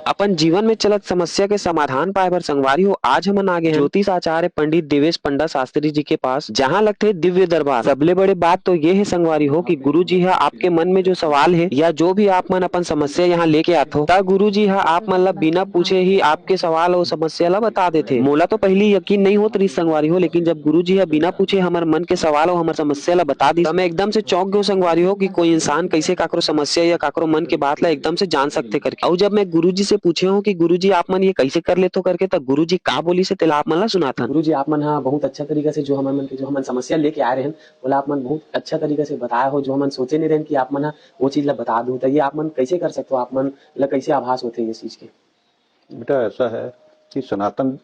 अपन जीवन में चलत समस्या के समाधान पाए बर संगवारी हो आज हमन आगे हैं ज्योतिष आचार्य पंडित देवेश पंडा शास्त्री जी के पास, जहां लगथे दिव्य दरबार। सबले बड़े बात तो ये है संगवारी हो कि गुरु जी है आपके मन में जो सवाल है या जो भी आप मन अपन समस्या यहाँ लेके आते हो, ता गुरु जी है आप मन ला बिना पूछे ही आपके सवाल और समस्या ला बता देते। मोला तो पहली यकीन नहीं होत रही संगवारी हो, लेकिन जब गुरु जी है बिना पूछे हमार मन के सवाल और हमार समस्या ला बता दी, तो मैं एकदम से चौंक गयो संगवारी हो कि कोई इंसान कैसे काकरो समस्या या काकरो मन के बात ला एकदम से जान सकते करके। और जब मैं गुरुजी से पूछे हूँ कि गुरुजी आप मन ये कैसे कर लेते हो करके, तब गुरुजी का बोली से तेला आप मन ला सुना था। गुरु जी आप मन हाँ बहुत अच्छा तरीका से जो हमारे मन के जो हम समस्या लेके आ रहे हैं बोला आप मन बहुत अच्छा तरीका से बताया हो, जो हम सोचे नहीं रहे कि आप मन हाँ वो चीज ला बता दूं। तो ये आप मन कैसे कर सकते हो, आप मन ला कैसे आभास होते हैं ये चीज के? बेटा ऐसा है कि सनातन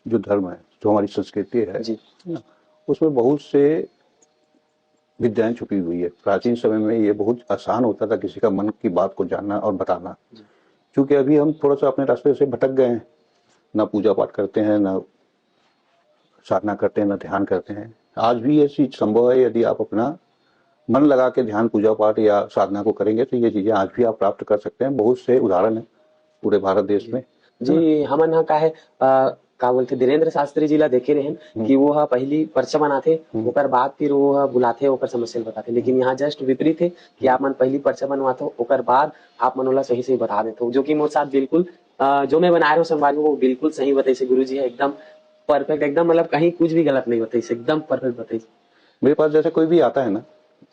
जो धर्म है, जो हमारी संस्कृति है जी, उसमें बहुत से विद्याएं छुपी हुई है। प्राचीन समय में ये बहुत आसान होता था किसी का मन की बात को जानना और बताना, क्योंकि अभी हम थोड़ा सा अपने रास्ते से भटक गए हैं, ना पूजा पाठ करते हैं, ना साधना करते हैं, ना ध्यान करते हैं। आज भी ये चीज संभव है, यदि आप अपना मन लगा के ध्यान पूजा पाठ या साधना को करेंगे तो ये चीजें आज भी आप प्राप्त कर सकते हैं। बहुत से उदाहरण है पूरे भारत देश में। जी हमन हाँ का है का बोलते धीरेन्द्र शास्त्री जी ला देखे रहे कि वो पहली पर्चा बनाते ओकर बाद फिर वो बुलाते ओकर समस्या बताते, लेकिन यहाँ जस्ट विपरीत है कि आप मन पहली पर्चा बनवाते हो ओकर बाद आप मन ओला सही सही बता देते हो, जो कि मोर साथ बिल्कुल जो मैं बना रहा हूँ संवाद वो बिल्कुल सही बताइए। गुरु जी है एकदम परफेक्ट, एकदम मतलब कहीं कुछ भी गलत नहीं बताइए, एकदम परफेक्ट बताइए। मेरे पास जैसे कोई भी आता है ना,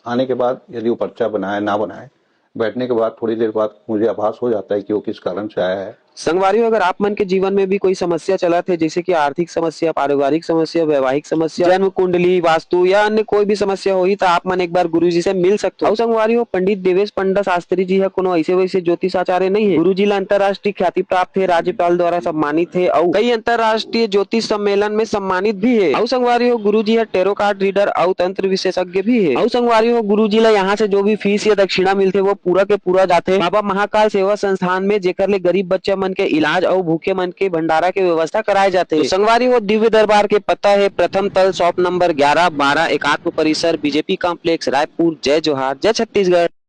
आने के बाद यदि वो पर्चा बनाए ना बनाए, बैठने के बाद थोड़ी देर बाद मुझे आभास हो जाता है कि वो किस कारण से आया है। संगवारियों अगर आप मन के जीवन में भी कोई समस्या चला थे, जैसे कि आर्थिक समस्या, पारिवारिक समस्या, वैवाहिक समस्या, जन्म कुंडली, वास्तु या अन्य कोई भी समस्या हुई तो आप मन एक बार गुरु जी से मिल सकते हो। और संगवारियों पंडित देवेश पंडा शास्त्री जी है कोनो ऐसे वैसे ज्योतिष आचार्य नहीं है। गुरु जी ला अंतर्राष्ट्रीय ख्याति प्राप्त है, राज्यपाल द्वारा सम्मानित है और कई अंतर्राष्ट्रीय ज्योतिष सम्मेलन में सम्मानित भी है। और संगवारियों गुरु जी है टेरो कार्ड रीडर और तंत्र विशेषज्ञ भी है। और संगवारियों गुरु जी ला यहाँ से जो भी फीस या दक्षिणा मिलते वो पूरा के पूरा जाते बाबा महाकाल सेवा संस्थान में, जेकर ले गरीब बच्चा मन के इलाज और भूखे मन के भंडारा के व्यवस्था कराए जाते हैं। तो संगवारी वो दिव्य दरबार के पता है प्रथम तल, शॉप नंबर 11-12, एकात्म परिसर, बीजेपी कॉम्प्लेक्स, रायपुर। जय जोहार, जय छत्तीसगढ़।